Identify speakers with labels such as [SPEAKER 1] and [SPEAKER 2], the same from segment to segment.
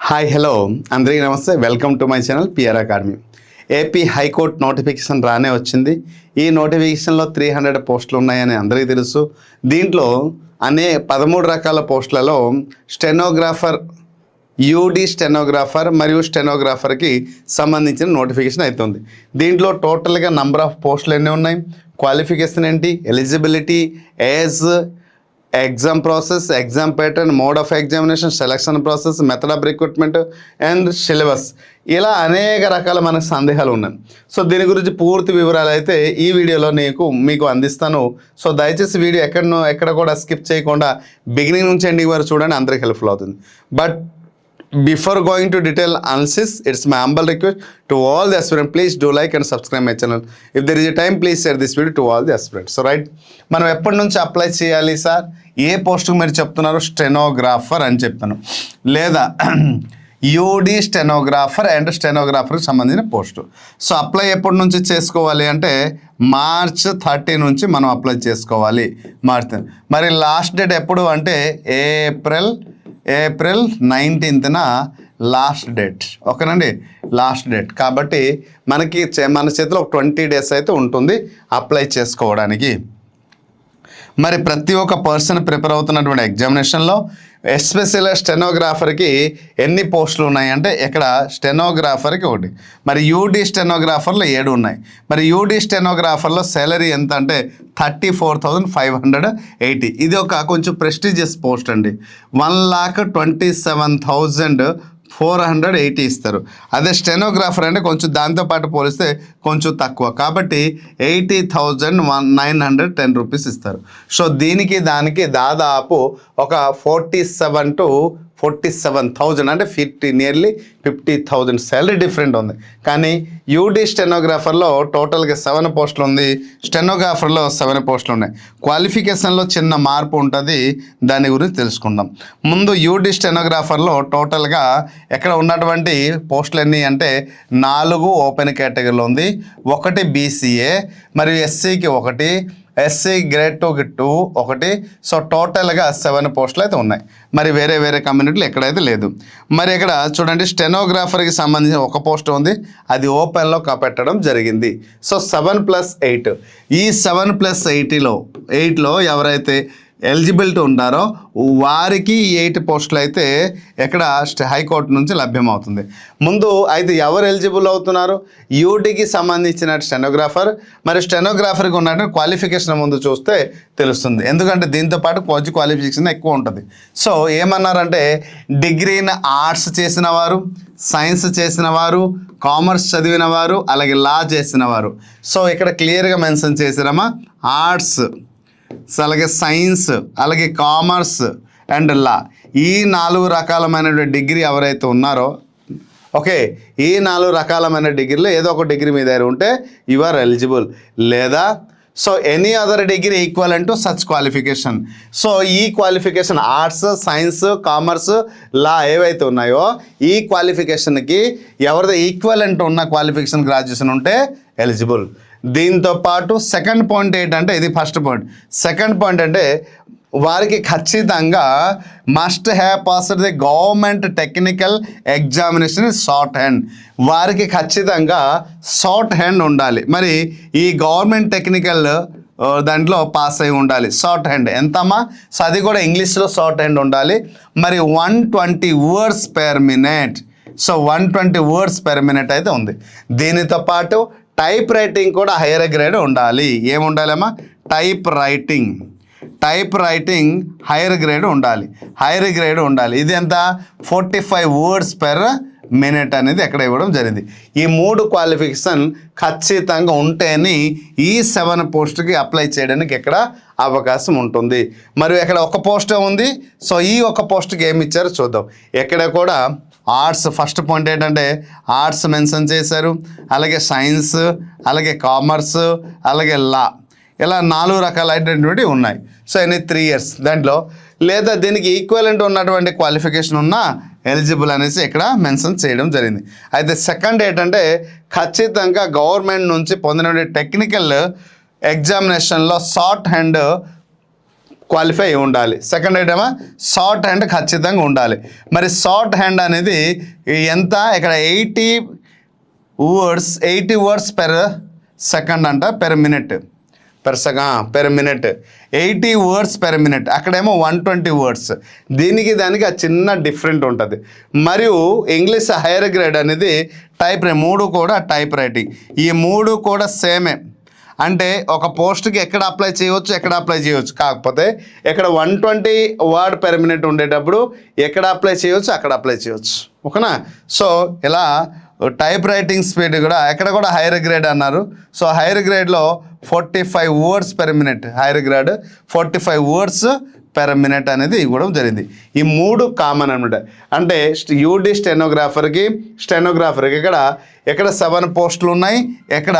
[SPEAKER 1] Hi hello అందరికీ నమస్తే. Welcome to my channel PR academy. AP high court notification రానే వచ్చింది. ఈ నోటిఫికేషన్లో 300 పోస్టులు ఉన్నాయని అందరికీ తెలుసు. దీంట్లో 13 రకాల పోస్టులలో స్టెనోగ్రాఫర్, యూడీ స్టెనోగ్రాఫర్ మరియు స్టెనోగ్రాఫర్కి సంబంధించిన నోటిఫికేషన్ అవుతుంది. దీంట్లో టోటల్గా నంబర్ ఆఫ్ పోస్టులు ఎన్ని ఉన్నాయి, క్వాలిఫికేషన్ ఏంటి, eligibility, age, exam process, exam pattern, mode of examination, selection process, method of recruitment and syllabus, ఇలా అనేక రకాల మనకు సందేహాలు ఉన్నాయి. సో దీని గురించి పూర్తి వివరాలు అయితే ఈ వీడియోలో మీకు అందిస్తాను. సో దయచేసి వీడియో ఎక్కడ కూడా స్కిప్ చేయకుండా బిగినింగ్ నుంచి ఎండింగ్ వరకు చూడండి, అందరికీ హెల్ప్ఫుల్ అవుతుంది. But before going to detail analysis, it's my humble request to all the aspirants, please do like and subscribe my channel. If there is a time, please share this video to all the aspirants. So right, మనం ఎప్పటి నుంచి apply చేయాలి sir, ఏ పోస్టుకు మీరు చెప్తున్నారు, stenographer అని చెప్తాను, లేదా యూడీ స్టెనోగ్రాఫర్ అండ్ స్టెనోగ్రాఫర్కి సంబంధించిన పోస్టు. సో అప్లై ఎప్పటి నుంచి చేసుకోవాలి అంటే మార్చ్ 30 నుంచి మనం అప్లై చేసుకోవాలి. మరి లాస్ట్ డేట్ ఎప్పుడు అంటే ఏప్రిల్ 19న లాస్ట్ డేట్. ఓకేనండి, లాస్ట్ డేట్. కాబట్టి మన చేతిలో ఒక 20 days అయితే ఉంటుంది అప్లై చేసుకోవడానికి. మరి ప్రతి ఒక్క పర్సన్ ప్రిపేర్ అవుతున్నటువంటి ఎగ్జామినేషన్లో ఎస్పెషల్గా స్టెనోగ్రాఫర్కి ఎన్ని పోస్టులు ఉన్నాయంటే ఇక్కడ స్టెనోగ్రాఫర్కి 1, మరి యూడీ స్టెనోగ్రాఫర్లో 7 ఉన్నాయి. మరి యూడీ స్టెనోగ్రాఫర్లో సాలరీ ఎంత అంటే 34,580. ఇది ఒక కొంచెం ప్రెస్టీజియస్ పోస్ట్ అండి. 1,27,480 ఇస్తారు. అదే స్టెనోగ్రాఫర్ అంటే కొంచెం దాంతోపాటు పోలిస్తే కొంచెం తక్కువ, కాబట్టి 80,910 రూపీస్ ఇస్తారు. సో దానికి దాదాపు ఒక 47,000 అంటే నియర్లీ 50,000 శాలరీ డిఫరెంట్ ఉంది. కానీ యూడీ స్టెనోగ్రాఫర్లో టోటల్గా 7 పోస్టులు ఉంది, స్టెనోగ్రాఫర్లో 7 పోస్టులు ఉన్నాయి. క్వాలిఫికేషన్లో చిన్న మార్పు ఉంటుంది, దాని గురించి తెలుసుకుందాం. ముందు యూడీ స్టెనోగ్రాఫర్లో టోటల్గా ఎక్కడ ఉన్నటువంటి పోస్టులు ఎన్ని అంటే 4 ఓపెన్ కేటగిరీలో ఉంది, 1 బీసీఏ మరియు ఎస్సీకి 1, ఎస్సీ గ్రేడ్ 2కి 2, 1. సో టోటల్గా 7 పోస్టులు అయితే ఉన్నాయి. మరి వేరే కమ్యూనిటీలు ఎక్కడైతే లేదు. మరి ఇక్కడ చూడండి, స్టెనోగ్రాఫర్కి సంబంధించిన 1 పోస్ట్ ఉంది, అది ఓపెన్లో పెట్టడం జరిగింది. సో 7+8, ఈ 7+8లో ఎవరైతే ఎలిజిబిలిటీ ఉంటారో వారికి 8 పోస్టులు అయితే ఇక్కడ హైకోర్టు నుంచి లభ్యమవుతుంది. ముందు అయితే ఎవరు ఎలిజిబుల్ అవుతున్నారు, యూటీకి సంబంధించిన స్టెనోగ్రాఫర్. మరి స్టెనోగ్రాఫర్కి ఉన్నట్టు క్వాలిఫికేషన్ ముందు చూస్తే తెలుస్తుంది, ఎందుకంటే దీంతోపాటు కొంచెం క్వాలిఫికేషన్ ఎక్కువ ఉంటుంది. సో ఏమన్నారంటే డిగ్రీ ఇన్ ఆర్ట్స్ చేసిన వారు, సైన్స్ చేసిన వారు, కామర్స్ చదివిన వారు, అలాగే లా చేసిన వారు. సో ఇక్కడ క్లియర్గా మెన్షన్ చేసినామా, ఆర్ట్స్, అలాగే సైన్స్, అలాగే కామర్స్ అండ్ లా, ఈ 4 రకాలమైన డిగ్రీ ఎవరైతే ఉన్నారో, ఓకే, ఈ 4 రకాలమైన డిగ్రీలో ఏదో ఒక డిగ్రీ మీ దగ్గర ఉంటే యు ఆర్ ఎలిజిబుల్. లేదా so any other degree equal to such qualification. So ఈ క్వాలిఫికేషన్ ఆర్ట్స్, సైన్స్, కామర్స్, లా ఏవైతే ఉన్నాయో ఈ క్వాలిఫికేషన్కి ఎవరిదో ఈక్వలెంట్ ఉన్న క్వాలిఫికేషన్ గ్రాడ్యుయేషన్ ఉంటే ఎలిజిబుల్. దీంతో పాటు సెకండ్ పాయింట్ ఏంటంటే, ఇది ఫస్ట్ పాయింట్. సెకండ్ పాయింట్ అంటే వారికి ఖచ్చితంగా must have passed the government technical examination short hand. వారికి ఖచ్చితంగా షార్ట్ హ్యాండ్ ఉండాలి. మరి ఈ గవర్నమెంట్ టెక్నికల్ దాంట్లో పాస్ అయి ఉండాలి. షార్ట్ హ్యాండ్ ఎంతమ్మా, సో అది కూడా ఇంగ్లీష్లో షార్ట్ హ్యాండ్ ఉండాలి. మరి 120 words per minute. So 120 words per minute అయితే ఉంది. దీనితో పాటు టైప్ రైటింగ్ కూడా హైయర్ గ్రేడ్ ఉండాలి. ఏముండాలమ్మా, టైప్ రైటింగ్ హైయర్ గ్రేడ్ ఉండాలి. ఇది ఎంత 45 words per minute అనేది ఎక్కడ ఇవ్వడం జరిగింది. ఈ 3 క్వాలిఫికేషన్ ఖచ్చితంగా ఉంటేనే ఈ 7 పోస్టుకి అప్లై చేయడానికి ఎక్కడ అవకాశం ఉంటుంది. మరి ఎక్కడ 1 పోస్టే ఉంది. సో ఈ 1 పోస్టుకి ఏమి ఇచ్చారో చూద్దాం. ఎక్కడ కూడా ఆర్ట్స్, ఫస్ట్ పాయింట్ ఏంటంటే ఆర్ట్స్ మెన్షన్ చేశారు, అలాగే సైన్స్, అలాగే కామర్స్, అలాగే లా, ఇలా 4 రకాలైనటువంటి ఉన్నాయి. సో ఎన్ని 3 years దాంట్లో, లేదా దీనికి ఈక్వలెంట్ ఉన్నటువంటి క్వాలిఫికేషన్ ఉన్న ఎలిజిబుల్ అనేసి ఇక్కడ మెన్షన్ చేయడం జరిగింది. అయితే సెకండ్ ఏంటంటే ఖచ్చితంగా గవర్నమెంట్ నుంచి పొందిన టెక్నికల్ ఎగ్జామినేషన్లో షార్ట్ హ్యాండ్ క్వాలిఫై అయి ఉండాలి. సెకండ్ ఐటమా షార్ట్ హ్యాండ్ ఖచ్చితంగా ఉండాలి. మరి షార్ట్ హ్యాండ్ అనేది ఎంత, ఇక్కడ 80 words పెర్ సెకండ్ అంట, per minute 80 words per minute. అక్కడేమో 120 words. దీనికి దానికి ఆ చిన్న డిఫరెంట్ ఉంటుంది. మరియు ఇంగ్లీష్ హైయర్ గ్రేడ్ అనేది టైప్ 3 కూడా టైప్ రైటింగ్. ఈ 3 కూడా సేమే. అంటే ఒక పోస్ట్కి ఎక్కడ అప్లై చేయవచ్చు, కాకపోతే ఇక్కడ 120 word per minute ఉండేటప్పుడు ఎక్కడ అప్లై చేయవచ్చు, అక్కడ అప్లై చేయవచ్చు. ఓకేనా? సో ఇలా టైప్ రైటింగ్ స్పీడ్ కూడా ఎక్కడ కూడా హైయర్ గ్రేడ్ అన్నారు. సో హైయర్ గ్రేడ్లో 45 words per minute, higher grade 45 words per minute అనేది ఇవ్వడం జరిగింది. ఈ 3 కామన్ అనమాట. అంటే యూడి స్టెనోగ్రాఫర్కి ఇక్కడ 7 పోస్టులు ఉన్నాయి, ఇక్కడ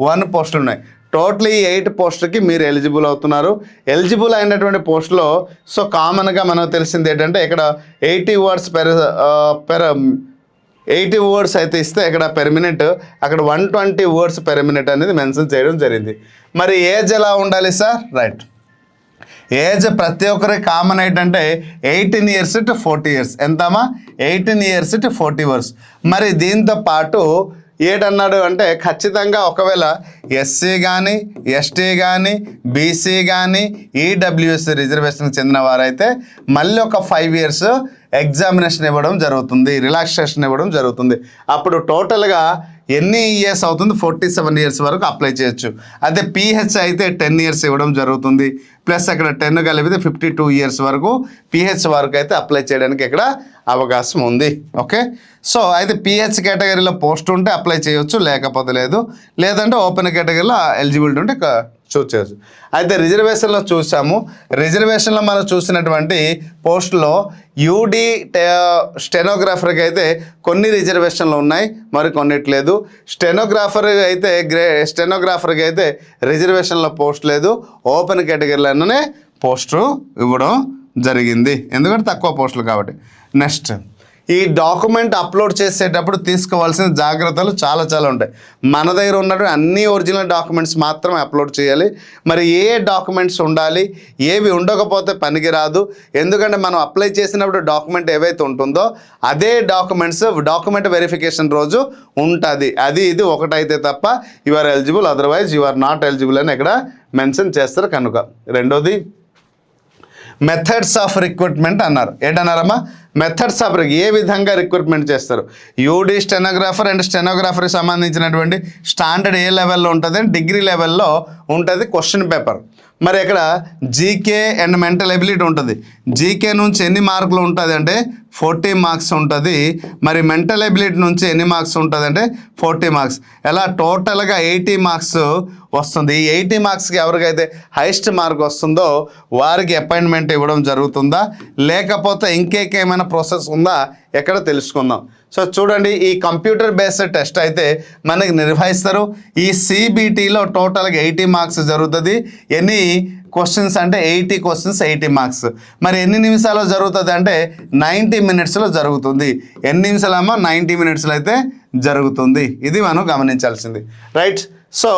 [SPEAKER 1] 1 పోస్టులు ఉన్నాయి. టోటలీ 8 పోస్టులకి మీరు ఎలిజిబుల్ అవుతున్నారు. ఎలిజిబుల్ అయినటువంటి పోస్టులో సో కామన్గా మనకు తెలిసింది ఏంటంటే ఇక్కడ 80 words per 80 words అయితే ఇస్తే ఇక్కడ పెర్ మినిట్, అక్కడ 120 words per minute అనేది మెన్షన్ చేయడం జరిగింది. మరి ఏజ్ ఎలా ఉండాలి సార్? రైట్, ఏజ్ ప్రతి ఒక్కరికి కామన్ ఏంటంటే 18 years to 40 years. ఎంతమ్మా? 18 years to 40 years. మరి దీంతో పాటు ఏటన్నాడు అంటే ఖచ్చితంగా ఒకవేళ ఎస్సీ కానీ, ఎస్టీ కానీ, బీసీ కానీ, ఈడబ్ల్యూఎస్ రిజర్వేషన్కి చెందిన వారైతే మళ్ళీ ఒక 5 years ఎగ్జామినేషన్ ఇవ్వడం జరుగుతుంది, రిలాక్సేషన్ ఇవ్వడం జరుగుతుంది. అప్పుడు టోటల్గా ఎన్ని ఇయర్స్ అవుతుంది? 47 years వరకు అప్లై చేయొచ్చు. అదే పిహెచ్ అయితే 10 years ఇవ్వడం జరుగుతుంది. ప్లస్ అక్కడ 10 కలిపితే 52 years వరకు పిహెచ్ వరకు అయితే అప్లై చేయడానికి ఇక్కడ అవకాశం ఉంది. ఓకే, సో అయితే పిహెచ్ కేటగిరీలో పోస్ట్ ఉంటే అప్లై చేయొచ్చు, లేకపోతే లేదంటే ఓపెన్ కేటగిరీలో ఎలిజిబిలిటీ ఉంటే చూస్ చేయొచ్చు. అయితే రిజర్వేషన్లో చూసాము. రిజర్వేషన్లో మనం చూసినటువంటి పోస్టులో యూడి స్టెనోగ్రాఫర్కి అయితే కొన్ని రిజర్వేషన్లు ఉన్నాయి, మరి కొన్నిట్లేదు. స్టెనోగ్రాఫర్కి అయితే రిజర్వేషన్లో పోస్ట్ లేదు, ఓపెన్ కేటగిరీలోనే పోస్టు ఇవ్వడం జరిగింది, ఎందుకంటే తక్కువ పోస్టులు కాబట్టి. నెక్స్ట్, ఈ డాక్యుమెంట్ అప్లోడ్ చేసేటప్పుడు తీసుకోవాల్సిన జాగ్రత్తలు చాలా ఉంటాయి. మన దగ్గర ఉన్నటువంటి అన్ని ఒరిజినల్ డాక్యుమెంట్స్ మాత్రమే అప్లోడ్ చేయాలి. మరి ఏ డాక్యుమెంట్స్ ఉండాలి, ఏవి ఉండకపోతే పనికిరాదు. ఎందుకంటే మనం అప్లై చేసినప్పుడు డాక్యుమెంట్ ఏవైతే ఉంటుందో అదే డాక్యుమెంట్ వెరిఫికేషన్ రోజు ఉంటుంది. ఇది ఒకటైతే తప్ప you are eligible, otherwise you are not eligible అని ఇక్కడ మెన్షన్ చేస్తారు కనుక. రెండోది మెథడ్స్ ఆఫ్ రిక్రూట్మెంట్ అన్నారు. ఏంటన్నారమ్మా? మెథడ్స్ ఆఫ్ ఏ విధంగా రిక్రూట్మెంట్ చేస్తారు. యూడి స్టెనోగ్రాఫర్ అండ్ స్టెనోగ్రాఫర్కి సంబంధించినటువంటి స్టాండర్డ్ ఏ లెవెల్లో ఉంటుంది, డిగ్రీ లెవెల్లో ఉంటుంది క్వశ్చన్ పేపర్. మరి ఇక్కడ జీకే అండ్ మెంటల్ ఎబిలిటీ ఉంటుంది. జీకే నుంచి ఎన్ని మార్కులు ఉంటుంది అంటే 40 marks ఉంటుంది. మరి మెంటల్ ఎబిలిటీ నుంచి ఎన్ని మార్క్స్ ఉంటుంది అంటే 40 marks. ఎలా టోటల్గా 80 marks వస్తుంది. ఈ 80 marksకి ఎవరికైతే హైయెస్ట్ మార్క్ వస్తుందో వారికి అపాయింట్మెంట్ ఇవ్వడం జరుగుతుందా, లేకపోతే ఇంకేమైనా ప్రాసెస్ ఉందా ఎక్కడ తెలుసుకుందాం. సో చూడండి, ఈ కంప్యూటర్ బేస్డ్ టెస్ట్ అయితే మనకి నిర్వహిస్తారు. ఈ సిబిటీలో టోటల్గా 80 marks జరుగుతుంది. ఎన్ని క్వశ్చన్స్ అంటే 80 questions 80 marks. మరి ఎన్ని నిమిషాల్లో జరుగుతుంది అంటే 90 minutesలో జరుగుతుంది. ఎన్ని నిమిషాలమ్మా? 90 minutesలో అయితే జరుగుతుంది. ఇది మనం గమనించాల్సింది. రైట్. సో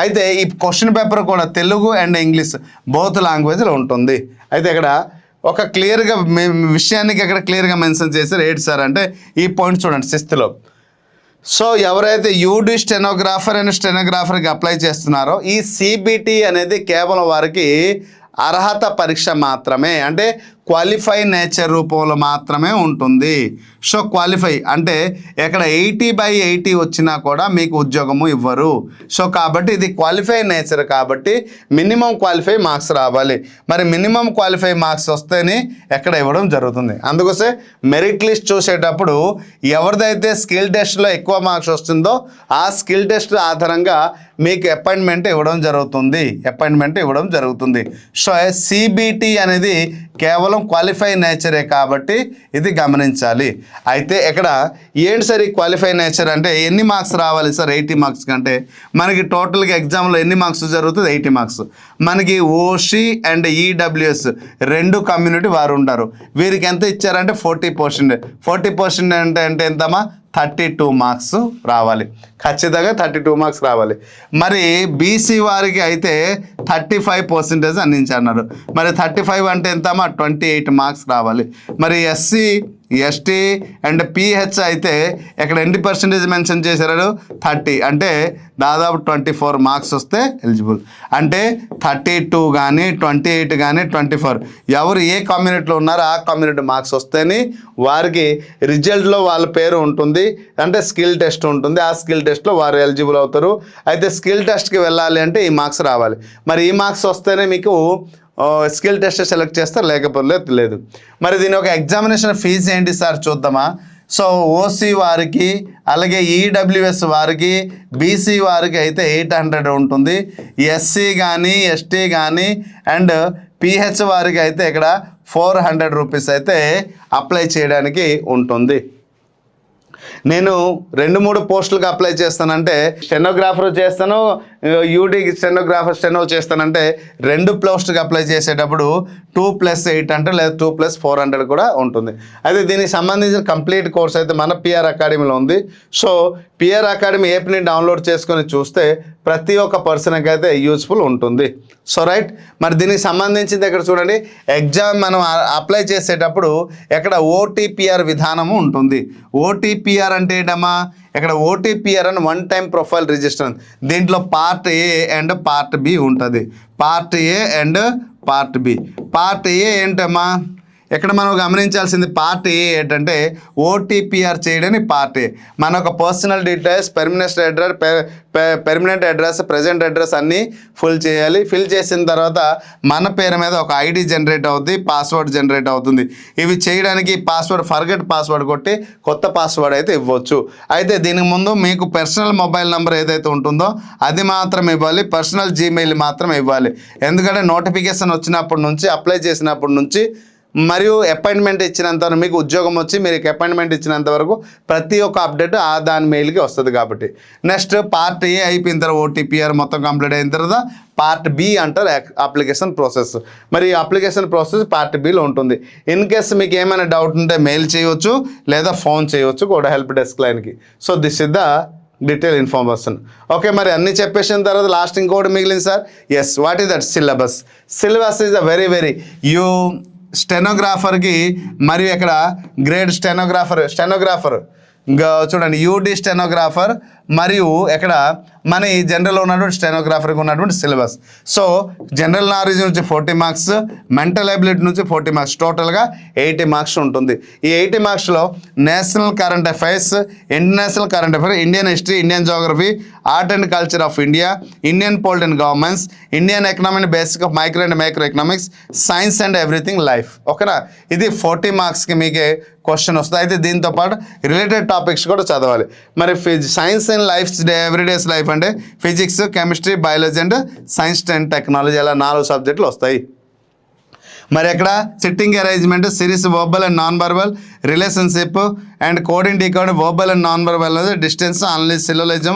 [SPEAKER 1] అయితే ఈ క్వశ్చన్ పేపర్ కూడా తెలుగు అండ్ ఇంగ్లీష్ బోత్ లాంగ్వేజ్లో ఉంటుంది. అయితే ఇక్కడ ఒక క్లియర్గా విషయానికి అక్కడ క్లియర్గా మెన్షన్ చేశారు. ఏంటి సార్ అంటే ఈ పాయింట్ చూడండి 6th. సో ఎవరైతే యూడి స్టెనోగ్రాఫర్ అండ్ స్టెనోగ్రాఫర్కి అప్లై చేస్తున్నారో ఈ సిబిటి అనేది కేవలం వారికి అర్హత పరీక్ష మాత్రమే, అంటే క్వాలిఫై నేచర్ రూపంలో మాత్రమే ఉంటుంది. సో క్వాలిఫై అంటే ఇక్కడ 80/80 వచ్చినా కూడా మీకు ఉద్యోగము ఇవ్వరు. సో కాబట్టి ఇది క్వాలిఫై నేచర్ కాబట్టి మినిమం క్వాలిఫై మార్క్స్ రావాలి. మరి మినిమం క్వాలిఫై మార్క్స్ వస్తేనే ఎక్కడ ఇవ్వడం జరుగుతుంది. అందుకోసే మెరిట్ లిస్ట్ చూసేటప్పుడు ఎవరిదైతే స్కిల్ టెస్ట్లో ఎక్కువ మార్క్స్ వస్తుందో ఆ స్కిల్ టెస్ట్ ఆధారంగా మీకు అపాయింట్మెంట్ ఇవ్వడం జరుగుతుంది. సో సిబిటి అనేది కేవలం క్వాలిఫై నేచరే కాబట్టి ఇది గమనించాలి. అయితే ఇక్కడ ఏంటి సార్ ఈ క్వాలిఫై నేచర్ అంటే ఎన్ని మార్క్స్ రావాలి సార్? 80 marks కంటే మనకి టోటల్గా ఎగ్జామ్లో ఎన్ని మార్క్స్ జరుగుతుంది? 80 marks. మనకి ఓసీ అండ్ ఈడబ్ల్యూఎస్ 2 కమ్యూనిటీ వారు ఉంటారు. వీరికి ఎంత ఇచ్చారంటే 40%. 40% అంటే ఎంతమ్మా? 32 మార్క్స్ రావాలి, ఖచ్చితంగా 32 మార్క్స్ రావాలి. మరి బీసీ వారికి అయితే 35% అందించన్నారు. మరి 35 అంటే ఎంతమా 28 మార్క్స్ రావాలి. మరి ఎస్సీ ఎస్టీ అండ్ పిహెచ్ అయితే ఇక్కడ ఎన్ని పర్సెంటేజ్ మెన్షన్ చేశారు 30, అంటే దాదాపు 24 మార్క్స్ వస్తే ఎలిజిబుల్. అంటే 32 కానీ 28 కానీ 24 ఎవరు ఏ కమ్యూనిటీలో ఉన్నారో ఆ కమ్యూనిటీ మార్క్స్ వస్తేనే వారికి రిజల్ట్లో వాళ్ళ పేరు ఉంటుంది. అంటే స్కిల్ టెస్ట్ ఉంటుంది, ఆ స్కిల్ టెస్ట్లో వారు ఎలిజిబుల్ అవుతారు. అయితే స్కిల్ టెస్ట్కి వెళ్ళాలి అంటే ఈ మార్క్స్ రావాలి. మరి ఈ మార్క్స్ వస్తేనే మీకు స్కిల్ టెస్ట్ సెలెక్ట్ చేస్తారు, లేకపోతే లేదు. మరి దీని ఒక ఎగ్జామినేషన్ ఫీజు ఏంటి సార్ చూద్దామా. సో ఓసీ వారికి అలాగే ఈడబ్ల్యూఎస్ వారికి బీసీ వారికి అయితే 800 ఉంటుంది. ఎస్సీ కానీ ఎస్టీ కానీ అండ్ పిహెచ్ వారికి అయితే ఇక్కడ 400 రూపీస్ అయితే అప్లై చేయడానికి ఉంటుంది. నేను 2-3 పోస్టులకు అప్లై చేస్తానంటే స్టెనోగ్రాఫర్ చేస్తాను, యూటీ స్టెనో చేస్తానంటే 2 పోస్టులకు అప్లై చేసేటప్పుడు 2+800 లేదా 2+400 కూడా ఉంటుంది. అయితే దీనికి సంబంధించిన కంప్లీట్ కోర్స్ అయితే మన పిఆర్ అకాడమీలో ఉంది. సో పిఆర్ అకాడమీ యాప్ని డౌన్లోడ్ చేసుకొని చూస్తే ప్రతి ఒక్క పర్సన్కి అయితే యూజ్ఫుల్ ఉంటుంది. సో రైట్, మరి దీనికి సంబంధించింది ఇక్కడ చూడండి, ఎగ్జామ్ మనం అప్లై చేసేటప్పుడు ఇక్కడ ఓటీపీఆర్ విధానము ఉంటుంది. ఓటీపీఆర్ అంటే ఏంటమ్మా, ఇక్కడ ఓటీపీఆర్ అని 1 టైం ప్రొఫైల్ రిజిస్టర్. దీంట్లో part A and part B ఉంటుంది. Part A and part B. Part A ఏంటమ్మా, ఇక్కడ మనం గమనించాల్సింది పార్ట్ ఏ ఏంటంటే ఓటీపీఆర్ చేయడానికి పార్ట్ ఏ. మన ఒక personal details, permanent address, present address అన్నీ ఫిల్ చేయాలి. ఫిల్ చేసిన తర్వాత మన పేరు మీద ఒక ఐడి జనరేట్ అవుతుంది, పాస్వర్డ్ జనరేట్ అవుతుంది. ఇవి చేయడానికి ఫర్గెట్ పాస్వర్డ్ కొట్టి కొత్త పాస్వర్డ్ అయితే ఇవ్వచ్చు. అయితే దీనికి ముందు మీకు పర్సనల్ మొబైల్ నెంబర్ ఏదైతే ఉంటుందో అది మాత్రం ఇవ్వాలి, పర్సనల్ జీమెయిల్ మాత్రం ఇవ్వాలి. ఎందుకంటే నోటిఫికేషన్ వచ్చినప్పటి నుంచి, అప్లై చేసినప్పటి నుంచి మరియు అపాయింట్మెంట్ ఇచ్చినంత వరకు, మీకు ఉద్యోగం వచ్చి మీరు అపాయింట్మెంట్ ఇచ్చినంత వరకు ప్రతి ఒక్క అప్డేట్ దాని మెయిల్కి వస్తుంది. కాబట్టి నెక్స్ట్ పార్ట్ ఏ అయిపోయిన తర్వాత ఓటీపీఆర్ మొత్తం కంప్లీట్ అయిన తర్వాత పార్ట్ బి అంటారు అప్లికేషన్ ప్రాసెస్. మరి అప్లికేషన్ ప్రాసెస్ పార్ట్ బిలో ఉంటుంది. ఇన్ కేస్ మీకు ఏమైనా డౌట్ ఉంటే మెయిల్ చేయవచ్చు లేదా ఫోన్ చేయవచ్చు కూడా హెల్ప్ డెస్క్ లైన్కి. So this is the detail information. Okay, మరి అన్నీ చెప్పేసిన తర్వాత లాస్ట్ ఇంకోటి మిగిలింది sir. Yes, what is that syllabus. Syllabus is a very స్టెనోగ్రాఫర్కి మరియు ఇక్కడ గ్రేడ్ స్టెనోగ్రాఫర్ చూడండి, యూడి స్టెనోగ్రాఫర్ మరియు ఇక్కడ మన జనరల్ ఉన్నటువంటి స్టెనోగ్రాఫర్కి ఉన్నటువంటి సిలబస్. సో జనరల్ నాలెడ్జ్ నుంచి 40 మార్క్స్, మెంటల్ ఎబిలిటీ నుంచి 40 మార్క్స్, టోటల్గా 80 మార్క్స్ ఉంటుంది. ఈ 80 మార్క్స్లో national current affairs, international current affairs, Indian history, Indian geography, art and culture of India, Indian polity and governments, Indian economy basic of micro and micro economics, science and everything life. ఓకేనా, ఇది 40 మార్క్స్కి మీకే question వస్తుంది. అయితే దీంతో పాటు related topics కూడా చదవాలి. మరి science and life everyday's life అంటే physics, chemistry, biology and science and technology, అలా 4 సబ్జెక్టులు వస్తాయి. మరి అక్కడ sitting arrangement, series, verbal and non verbal, relationship and coding decode, verbal and non verbal, distance analysis, syllogism,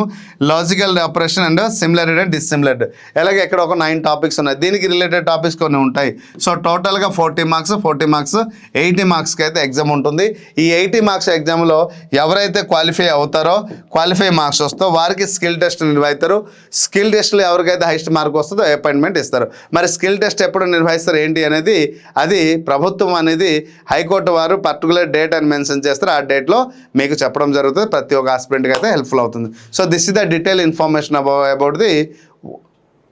[SPEAKER 1] logical operation and similarity and dissimilarity. అలాగే ఇక్కడ ఒక 9 topics ఉన్నాయి. దీనికి రిలేటెడ్ టాపిక్స్ కొన్ని ఉంటాయి. సో టోటల్గా 40 మార్క్స్ 80 మార్క్స్కి అయితే ఎగ్జామ్ ఉంటుంది. ఈ 80 మార్క్స్ ఎగ్జామ్లో ఎవరైతే క్వాలిఫై మార్క్స్ వస్తో వారికి స్కిల్ టెస్ట్ నిర్వహిస్తారు. స్కిల్ టెస్ట్లో ఎవరికైతే హైయెస్ట్ మార్క్ వస్తుందో అపాయింట్మెంట్ ఇస్తారు. మరి స్కిల్ టెస్ట్ ఎప్పుడు నిర్వహిస్తారు ఏంటి అనేది అది ప్రభుత్వం అనేది హైకోర్టు వారు పర్టికులర్ డేట్ అని మెన్షన్ చేస్తారు. ఆ డేట్లో మీకు చెప్పడం జరుగుతుంది. ప్రతి ఒక్క ఆస్పిరెంట్కి అయితే హెల్ప్ఫుల్ అవుతుంది. So this is the detail information about the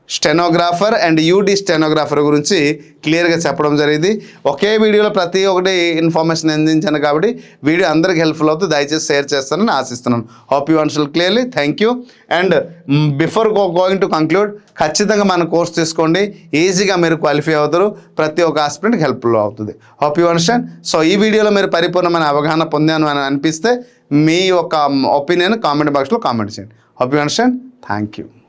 [SPEAKER 1] stenographer and UD stenographer గురించి క్లియర్గా చెప్పడం జరిగింది. ఒకే వీడియోలో ప్రతి ఒక్కటి ఇన్ఫర్మేషన్ అందించాను కాబట్టి వీడియో అందరికీ హెల్ప్ఫుల్ అవుతుంది. దయచేసి షేర్ చేస్తానని ఆశిస్తున్నాను. Hope you understand clearly. Thank you. And before going to conclude, ఖచ్చితంగా మన కోర్స్ తీసుకోండి. ఈజీగా మీరు క్వాలిఫై అవుతారు. ప్రతి ఒక్క ఆస్పిరెంట్కి హెల్ప్ఫుల్ అవుతుంది. Hope you understand. సో ఈ వీడియోలో మీరు పరిపూర్ణమైన అవగాహన పొందాను అని అనిపిస్తే మీ యొక్క ఒపీనియన్ కామెంట్ బాక్స్లో కామెంట్ చేయండి. Hope you understand. Thank you.